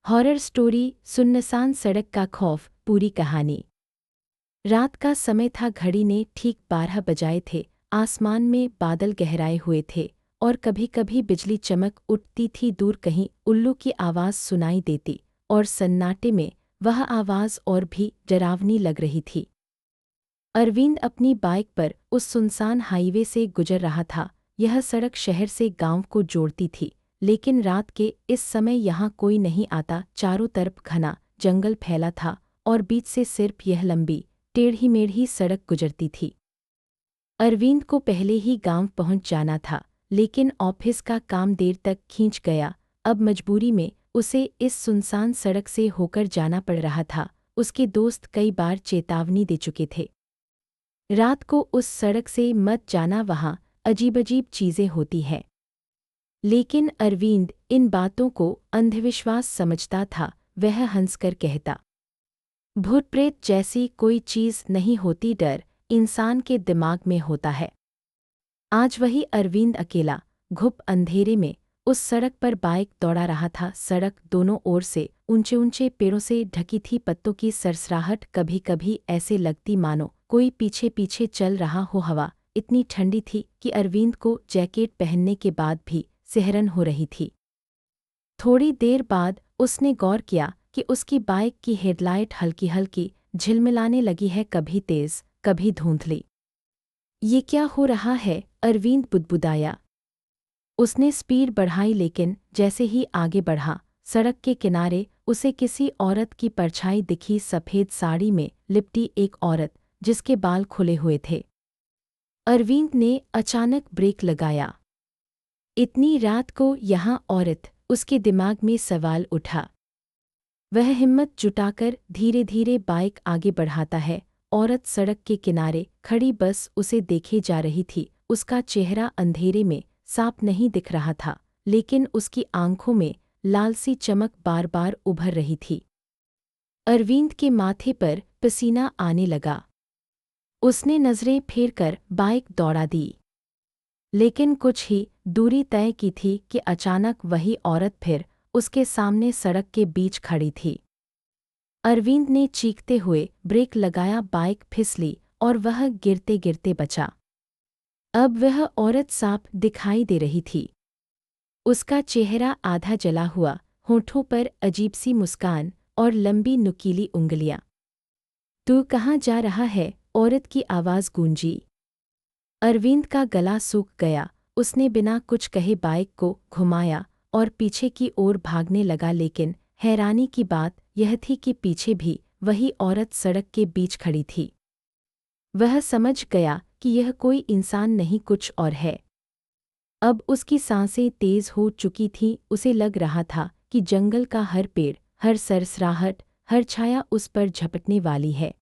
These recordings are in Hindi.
हॉरर स्टोरी सुनसान सड़क का खौफ पूरी कहानी। रात का समय था, घड़ी ने ठीक 12 बजाए थे। आसमान में बादल गहराए हुए थे और कभी कभी बिजली चमक उठती थी। दूर कहीं उल्लू की आवाज़ सुनाई देती और सन्नाटे में वह आवाज़ और भी डरावनी लग रही थी। अरविंद अपनी बाइक पर उस सुनसान हाईवे से गुजर रहा था। यह सड़क शहर से गांव को जोड़ती थी, लेकिन रात के इस समय यहाँ कोई नहीं आता। चारों तरफ घना जंगल फैला था और बीच से सिर्फ यह लंबी टेढ़ी मेढ़ी सड़क गुजरती थी। अरविंद को पहले ही गांव पहुंच जाना था, लेकिन ऑफिस का काम देर तक खींच गया। अब मजबूरी में उसे इस सुनसान सड़क से होकर जाना पड़ रहा था। उसके दोस्त कई बार चेतावनी दे चुके थे, रात को उस सड़क से मत जाना, वहाँ अजीब-अजीब चीज़ें होती हैं। लेकिन अरविंद इन बातों को अंधविश्वास समझता था। वह हंसकर कहता, भूत प्रेत जैसी कोई चीज़ नहीं होती, डर इंसान के दिमाग में होता है। आज वही अरविंद अकेला घुप अंधेरे में उस सड़क पर बाइक दौड़ा रहा था। सड़क दोनों ओर से ऊंचे ऊंचे पेड़ों से ढकी थी। पत्तों की सरसराहट कभी कभी ऐसे लगती मानो कोई पीछे पीछे चल रहा हो। हवा इतनी ठंडी थी कि अरविंद को जैकेट पहनने के बाद भी सिहरन हो रही थी। थोड़ी देर बाद उसने गौर किया कि उसकी बाइक की हेडलाइट हल्की हल्की झिलमिलाने लगी है, कभी तेज कभी धुंधली। ये क्या हो रहा है? अरविंद बुदबुदाया। उसने स्पीड बढ़ाई, लेकिन जैसे ही आगे बढ़ा, सड़क के किनारे उसे किसी औरत की परछाई दिखी। सफ़ेद साड़ी में लिपटी एक औरत जिसके बाल खुले हुए थे। अरविंद ने अचानक ब्रेक लगाया। इतनी रात को यहाँ औरत? उसके दिमाग में सवाल उठा। वह हिम्मत जुटाकर धीरे धीरे बाइक आगे बढ़ाता है। औरत सड़क के किनारे खड़ी बस उसे देखे जा रही थी। उसका चेहरा अंधेरे में साफ नहीं दिख रहा था, लेकिन उसकी आंखों में लालसी चमक बार बार उभर रही थी। अरविंद के माथे पर पसीना आने लगा। उसने नजरें फेरकर बाइक दौड़ा दी, लेकिन कुछ ही दूरी तय की थी कि अचानक वही औरत फिर उसके सामने सड़क के बीच खड़ी थी। अरविंद ने चीखते हुए ब्रेक लगाया। बाइक फिसली और वह गिरते गिरते बचा। अब वह औरत साफ दिखाई दे रही थी। उसका चेहरा आधा जला हुआ, होठों पर अजीब सी मुस्कान और लंबी नुकीली उंगलियां। तू कहाँ जा रहा है? औरत की आवाज़ गूंजी। अरविंद का गला सूख गया। उसने बिना कुछ कहे बाइक को घुमाया और पीछे की ओर भागने लगा, लेकिन हैरानी की बात यह थी कि पीछे भी वही औरत सड़क के बीच खड़ी थी। वह समझ गया कि यह कोई इंसान नहीं, कुछ और है। अब उसकी सांसें तेज हो चुकी थीं। उसे लग रहा था कि जंगल का हर पेड़, हर सरसराहट, हर छाया उस पर झपटने वाली है।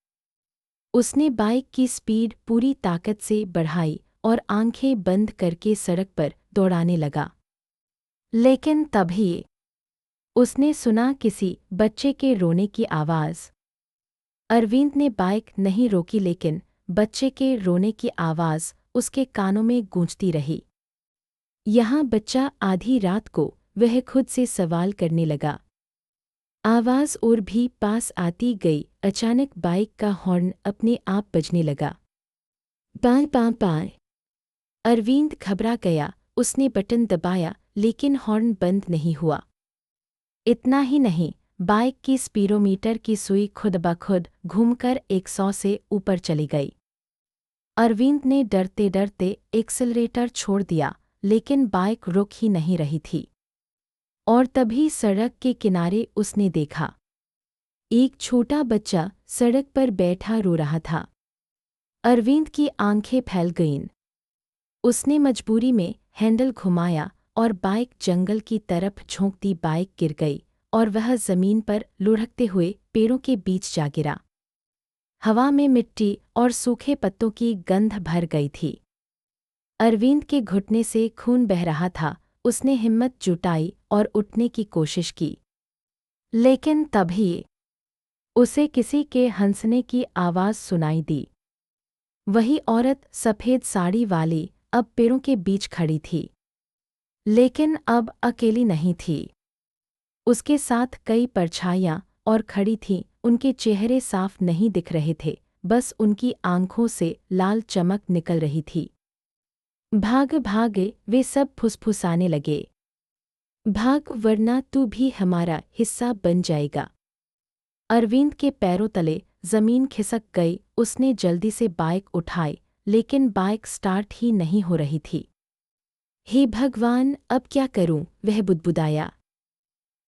उसने बाइक की स्पीड पूरी ताकत से बढ़ाई और आंखें बंद करके सड़क पर दौड़ाने लगा। लेकिन तभी उसने सुना किसी बच्चे के रोने की आवाज़। अरविंद ने बाइक नहीं रोकी, लेकिन बच्चे के रोने की आवाज़ उसके कानों में गूंजती रही। यहाँ बच्चा? आधी रात को वह खुद से सवाल करने लगा। आवाज़ और भी पास आती गई। अचानक बाइक का हॉर्न अपने आप बजने लगा। बाएं बाएं बाएं। अरविंद घबरा गया। उसने बटन दबाया, लेकिन हॉर्न बंद नहीं हुआ। इतना ही नहीं, बाइक की स्पीडोमीटर की सुई खुद ब खुद घूमकर 100 से ऊपर चली गई। अरविंद ने डरते डरते एक्सेलरेटर छोड़ दिया, लेकिन बाइक रुक ही नहीं रही थी। और तभी सड़क के किनारे उसने देखा एक छोटा बच्चा सड़क पर बैठा रो रहा था। अरविंद की आंखें फैल गईं। उसने मजबूरी में हैंडल घुमाया और बाइक जंगल की तरफ झोंकती। बाइक गिर गई और वह जमीन पर लुढ़कते हुए पेड़ों के बीच जा गिरा। हवा में मिट्टी और सूखे पत्तों की गंध भर गई थी। अरविंद के घुटने से खून बह रहा था। उसने हिम्मत जुटाई और उठने की कोशिश की, लेकिन तभी उसे किसी के हंसने की आवाज़ सुनाई दी। वही औरत सफ़ेद साड़ी वाली अब पेड़ों के बीच खड़ी थी, लेकिन अब अकेली नहीं थी। उसके साथ कई परछाइयाँ और खड़ी थीं, उनके चेहरे साफ नहीं दिख रहे थे, बस उनकी आंखों से लाल चमक निकल रही थी। भाग भाग, वे सब फुसफुसाने लगे। भाग वरना तू भी हमारा हिस्सा बन जाएगा। अरविंद के पैरों तले जमीन खिसक गई। उसने जल्दी से बाइक उठाई, लेकिन बाइक स्टार्ट ही नहीं हो रही थी। हे भगवान, अब क्या करूं? वह बुदबुदाया।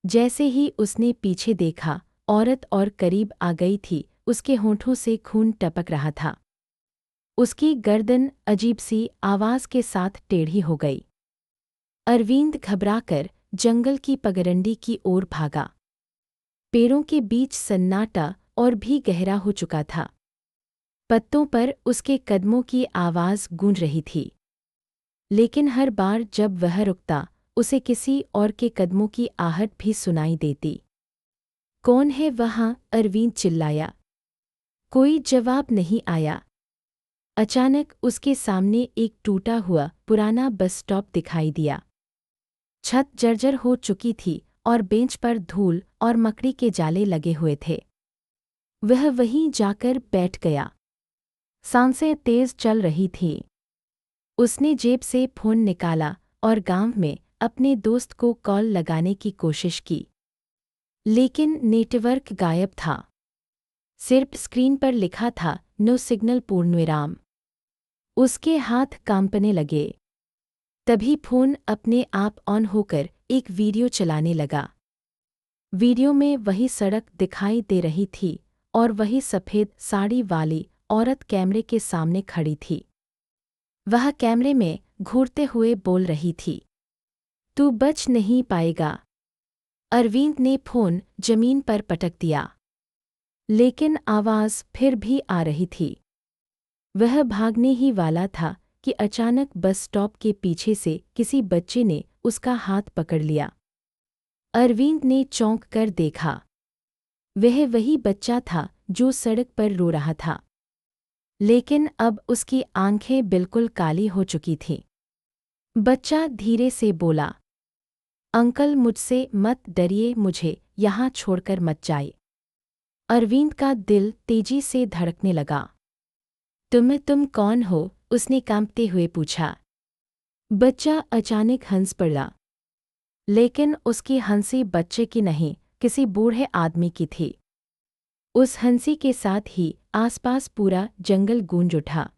जैसे ही उसने पीछे देखा, औरत और करीब आ गई थी। उसके होंठों से खून टपक रहा था। उसकी गर्दन अजीब सी आवाज के साथ टेढ़ी हो गई। अरविंद घबराकर जंगल की पगडंडी की ओर भागा। पेड़ों के बीच सन्नाटा और भी गहरा हो चुका था। पत्तों पर उसके कदमों की आवाज गूंज रही थी, लेकिन हर बार जब वह रुकता, उसे किसी और के कदमों की आहट भी सुनाई देती। कौन है वहाँ? अरविंद चिल्लाया। कोई जवाब नहीं आया। अचानक उसके सामने एक टूटा हुआ पुराना बस स्टॉप दिखाई दिया। छत जर्जर हो चुकी थी और बेंच पर धूल और मकड़ी के जाले लगे हुए थे। वह वहीं जाकर बैठ गया। सांसें तेज चल रही थीं। उसने जेब से फोन निकाला और गांव में अपने दोस्त को कॉल लगाने की कोशिश की, लेकिन नेटवर्क गायब था। सिर्फ स्क्रीन पर लिखा था नो सिग्नल पूर्णविराम। उसके हाथ कांपने लगे। तभी फोन अपने आप ऑन होकर एक वीडियो चलाने लगा। वीडियो में वही सड़क दिखाई दे रही थी और वही सफ़ेद साड़ी वाली औरत कैमरे के सामने खड़ी थी। वह कैमरे में घूरते हुए बोल रही थी, तू बच नहीं पाएगा। अरविंद ने फोन जमीन पर पटक दिया, लेकिन आवाज़ फिर भी आ रही थी। वह भागने ही वाला था कि अचानक बस स्टॉप के पीछे से किसी बच्चे ने उसका हाथ पकड़ लिया। अरविंद ने चौंक कर देखा। वह वही बच्चा था जो सड़क पर रो रहा था, लेकिन अब उसकी आंखें बिल्कुल काली हो चुकी थीं। बच्चा धीरे से बोला, अंकल मुझसे मत डरिए, मुझे यहाँ छोड़कर मत जाइए। अरविंद का दिल तेजी से धड़कने लगा। तुम कौन हो? उसने कांपते हुए पूछा। बच्चा अचानक हंस पड़ा, लेकिन उसकी हंसी बच्चे की नहीं, किसी बूढ़े आदमी की थी। उस हंसी के साथ ही आसपास पूरा जंगल गूंज उठा।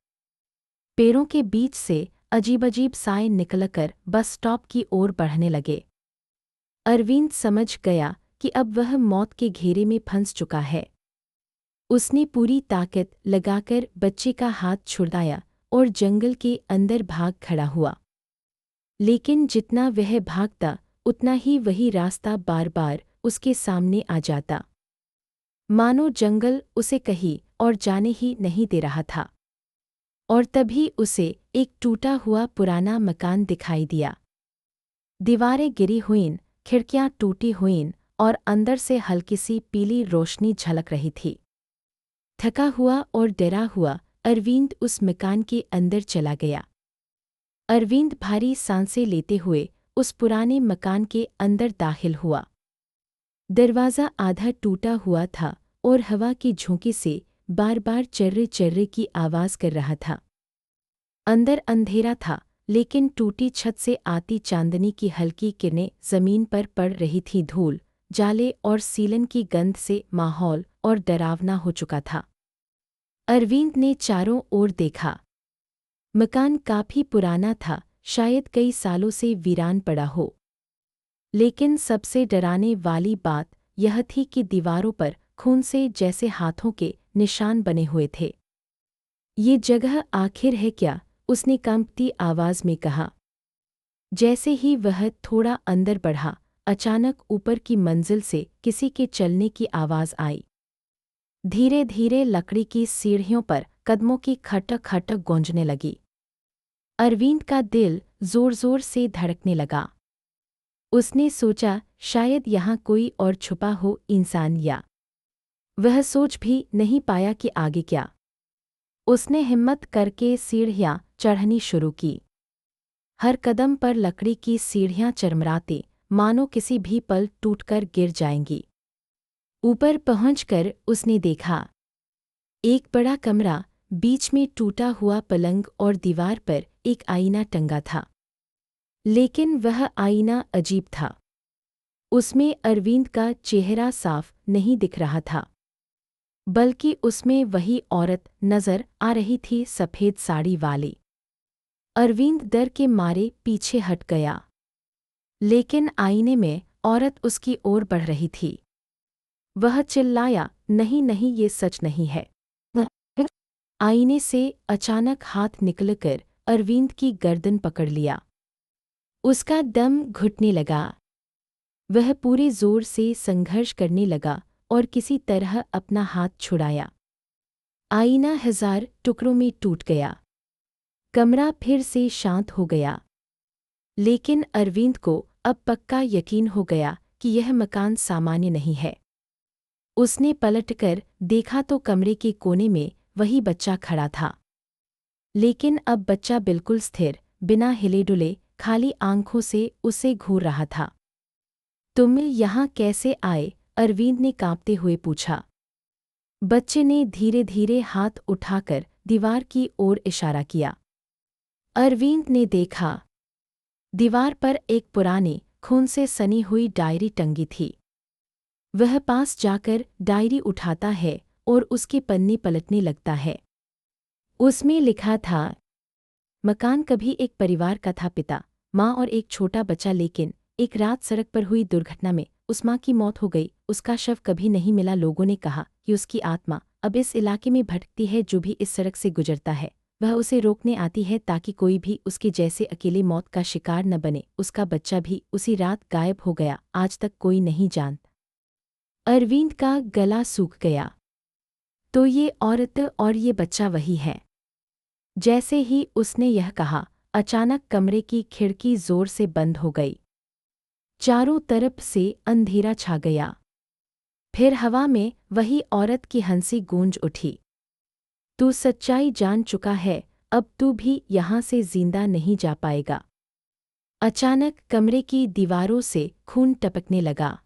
पेड़ों के बीच से अजीब साए निकलकर बस स्टॉप की ओर बढ़ने लगे। अरविंद समझ गया कि अब वह मौत के घेरे में फंस चुका है। उसने पूरी ताकत लगाकर बच्चे का हाथ छुड़ाया और जंगल के अंदर भाग खड़ा हुआ। लेकिन जितना वह भागता, उतना ही वही रास्ता बार बार उसके सामने आ जाता, मानो जंगल उसे कहीं और जाने ही नहीं दे रहा था। और तभी उसे एक टूटा हुआ पुराना मकान दिखाई दिया। दीवारें गिरी हुईं, खिड़कियां टूटी हुईं और अंदर से हल्की सी पीली रोशनी झलक रही थी। थका हुआ और डरा हुआ अरविंद उस मकान के अंदर चला गया। अरविंद भारी सांसें लेते हुए उस पुराने मकान के अंदर दाखिल हुआ। दरवाज़ा आधा टूटा हुआ था और हवा की झोंके से बार बार चर्रे चर्रे की आवाज़ कर रहा था। अंदर अंधेरा था, लेकिन टूटी छत से आती चांदनी की हल्की किरणें जमीन पर पड़ रही थी। धूल, जाले और सीलन की गंध से माहौल और डरावना हो चुका था। अरविंद ने चारों ओर देखा। मकान काफी पुराना था, शायद कई सालों से वीरान पड़ा हो। लेकिन सबसे डराने वाली बात यह थी कि दीवारों पर खून से जैसे हाथों के निशान बने हुए थे। ये जगह आखिर है क्या? उसने कांपती आवाज में कहा। जैसे ही वह थोड़ा अंदर बढ़ा, अचानक ऊपर की मंजिल से किसी के चलने की आवाज आई। धीरे धीरे लकड़ी की सीढ़ियों पर कदमों की खटक खटक गूंजने लगी। अरविंद का दिल जोर जोर से धड़कने लगा। उसने सोचा, शायद यहाँ कोई और छुपा हो इंसान, या वह सोच भी नहीं पाया कि आगे क्या। उसने हिम्मत करके सीढ़ियाँ चढ़नी शुरू की। हर कदम पर लकड़ी की सीढ़ियाँ चरमराती मानो किसी भी पल टूटकर गिर जाएंगी। ऊपर पहुंचकर उसने देखा एक बड़ा कमरा, बीच में टूटा हुआ पलंग और दीवार पर एक आईना टंगा था। लेकिन वह आईना अजीब था। उसमें अरविंद का चेहरा साफ नहीं दिख रहा था, बल्कि उसमें वही औरत नजर आ रही थी, सफ़ेद साड़ी वाली। अरविंद डर के मारे पीछे हट गया, लेकिन आईने में औरत उसकी ओर बढ़ रही थी। वह चिल्लाया, नहीं नहीं, ये सच नहीं है। आईने से अचानक हाथ निकलकर अरविंद की गर्दन पकड़ लिया। उसका दम घुटने लगा। वह पूरे जोर से संघर्ष करने लगा और किसी तरह अपना हाथ छुड़ाया। आईना 1000 टुकड़ों में टूट गया। कमरा फिर से शांत हो गया। लेकिन अरविंद को अब पक्का यकीन हो गया कि यह मकान सामान्य नहीं है। उसने पलटकर देखा तो कमरे के कोने में वही बच्चा खड़ा था। लेकिन अब बच्चा बिल्कुल स्थिर, बिना हिले डुले, खाली आंखों से उसे घूर रहा था। तुम यहाँ कैसे आए? अरविंद ने कांपते हुए पूछा। बच्चे ने धीरे धीरे हाथ उठाकर दीवार की ओर इशारा किया। अरविंद ने देखा दीवार पर एक पुरानी, खून से सनी हुई डायरी टंगी थी। वह पास जाकर डायरी उठाता है और उसके पन्ने पलटने लगता है। उसमें लिखा था, मकान कभी एक परिवार का था, पिता, माँ और एक छोटा बच्चा, लेकिन एक रात सड़क पर हुई दुर्घटना में उस माँ की मौत हो गई। उसका शव कभी नहीं मिला। लोगों ने कहा कि उसकी आत्मा अब इस इलाके में भटकती है। जो भी इस सड़क से गुजरता है वह उसे रोकने आती है, ताकि कोई भी उसके जैसे अकेले मौत का शिकार न बने। उसका बच्चा भी उसी रात गायब हो गया। आज तक कोई नहीं जानता। अरविंद का गला सूख गया। तो ये औरत और ये बच्चा वही है। जैसे ही उसने यह कहा, अचानक कमरे की खिड़की जोर से बंद हो गई। चारों तरफ से अंधेरा छा गया। फिर हवा में वही औरत की हंसी गूंज उठी। तू सच्चाई जान चुका है, अब तू भी यहाँ से जिंदा नहीं जा पाएगा। अचानक कमरे की दीवारों से खून टपकने लगा।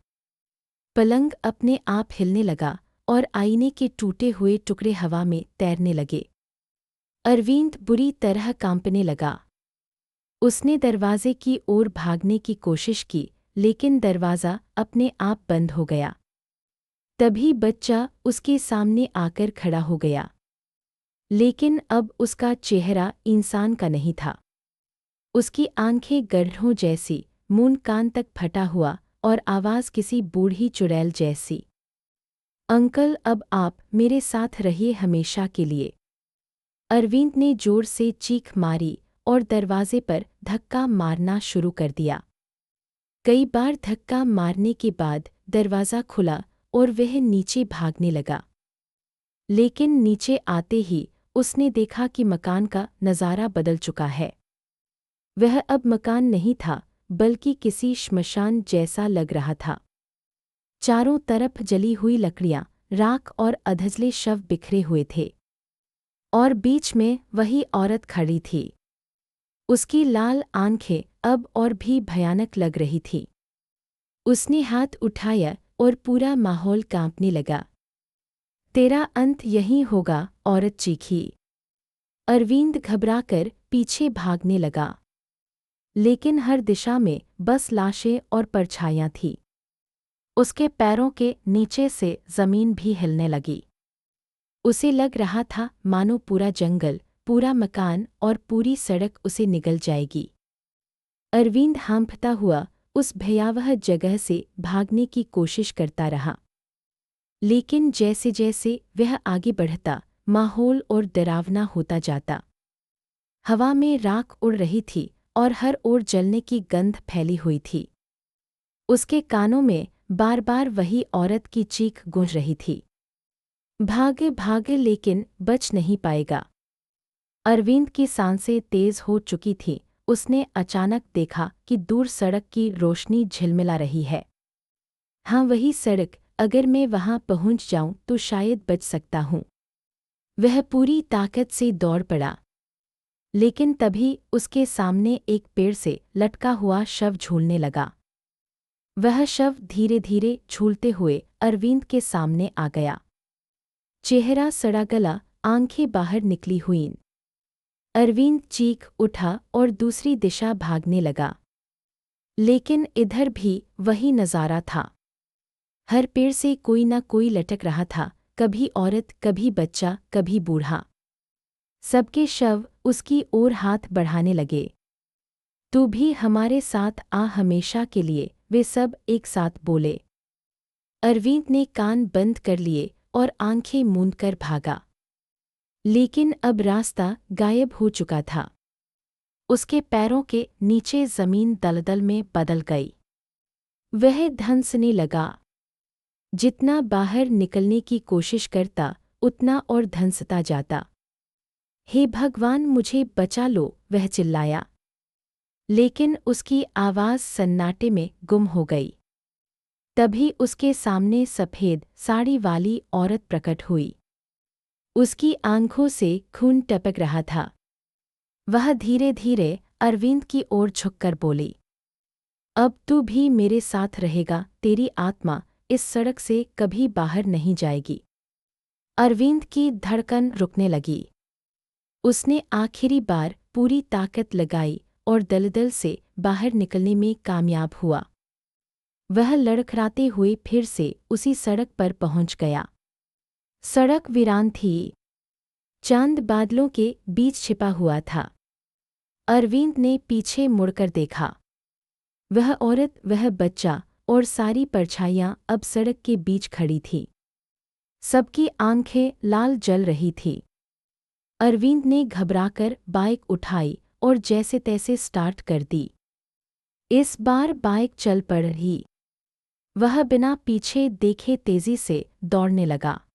पलंग अपने आप हिलने लगा और आईने के टूटे हुए टुकड़े हवा में तैरने लगे। अरविंद बुरी तरह कांपने लगा। उसने दरवाजे की ओर भागने की कोशिश की, लेकिन दरवाज़ा अपने आप बंद हो गया। तभी बच्चा उसके सामने आकर खड़ा हो गया। लेकिन अब उसका चेहरा इंसान का नहीं था। उसकी आंखें गड्ढों जैसी, मुंह कान तक फटा हुआ और आवाज़ किसी बूढ़ी चुड़ैल जैसी। अंकल, अब आप मेरे साथ रहिए हमेशा के लिए। अरविंद ने जोर से चीख मारी और दरवाजे पर धक्का मारना शुरू कर दिया। कई बार धक्का मारने के बाद दरवाज़ा खुला और वह नीचे भागने लगा। लेकिन नीचे आते ही उसने देखा कि मकान का नज़ारा बदल चुका है। वह अब मकान नहीं था, बल्कि किसी श्मशान जैसा लग रहा था। चारों तरफ जली हुई लकड़ियां, राख और अधजले शव बिखरे हुए थे। और बीच में वही औरत खड़ी थी। उसकी लाल आंखें अब और भी भयानक लग रही थी। उसने हाथ उठाया और पूरा माहौल कांपने लगा। तेरा अंत यहीं होगा, औरत चीखी। अरविंद घबराकर पीछे भागने लगा। लेकिन हर दिशा में बस लाशें और परछाइयां थीं। उसके पैरों के नीचे से जमीन भी हिलने लगी। उसे लग रहा था मानो पूरा जंगल, पूरा मकान और पूरी सड़क उसे निगल जाएगी। अरविंद हाँफता हुआ उस भयावह जगह से भागने की कोशिश करता रहा। लेकिन जैसे जैसे वह आगे बढ़ता, माहौल और डरावना होता जाता। हवा में राख उड़ रही थी और हर ओर जलने की गंध फैली हुई थी। उसके कानों में बार बार वही औरत की चीख गूंज रही थी, भागे भागे, लेकिन बच नहीं पाएगा। अरविंद की सांसें तेज हो चुकी थीं। उसने अचानक देखा कि दूर सड़क की रोशनी झिलमिला रही है। हाँ, वही सड़क। अगर मैं वहां पहुंच जाऊं तो शायद बच सकता हूं। वह पूरी ताकत से दौड़ पड़ा। लेकिन तभी उसके सामने एक पेड़ से लटका हुआ शव झूलने लगा। वह शव धीरे धीरे झूलते हुए अरविंद के सामने आ गया। चेहरा सड़ा गला, आंखें बाहर निकली हुईं। अरविंद चीख उठा और दूसरी दिशा भागने लगा। लेकिन इधर भी वही नज़ारा था। हर पेड़ से कोई न कोई लटक रहा था, कभी औरत, कभी बच्चा, कभी बूढ़ा। सबके शव उसकी ओर हाथ बढ़ाने लगे। तू भी हमारे साथ आ, हमेशा के लिए, वे सब एक साथ बोले। अरविंद ने कान बंद कर लिए और आंखें मूंद कर भागा। लेकिन अब रास्ता गायब हो चुका था। उसके पैरों के नीचे जमीन दलदल में बदल गई। वह धंसने लगा। जितना बाहर निकलने की कोशिश करता, उतना और धंसता जाता। हे भगवान, मुझे बचा लो, वह चिल्लाया। लेकिन उसकी आवाज़ सन्नाटे में गुम हो गई। तभी उसके सामने सफ़ेद साड़ी वाली औरत प्रकट हुई। उसकी आंखों से खून टपक रहा था। वह धीरे धीरे अरविंद की ओर झुककर बोली, अब तू भी मेरे साथ रहेगा, तेरी आत्मा इस सड़क से कभी बाहर नहीं जाएगी। अरविंद की धड़कन रुकने लगी। उसने आखिरी बार पूरी ताकत लगाई और दलदल से बाहर निकलने में कामयाब हुआ। वह लड़खड़ाते हुए फिर से उसी सड़क पर पहुंच गया। सड़क वीरान थी। चांद बादलों के बीच छिपा हुआ था। अरविंद ने पीछे मुड़कर देखा। वह औरत, वह बच्चा और सारी परछाइयां अब सड़क के बीच खड़ी थीं। सबकी आंखें लाल जल रही थीं। अरविंद ने घबराकर बाइक उठाई और जैसे तैसे स्टार्ट कर दी। इस बार बाइक चल पड़ी। वह बिना पीछे देखे तेजी से दौड़ने लगा।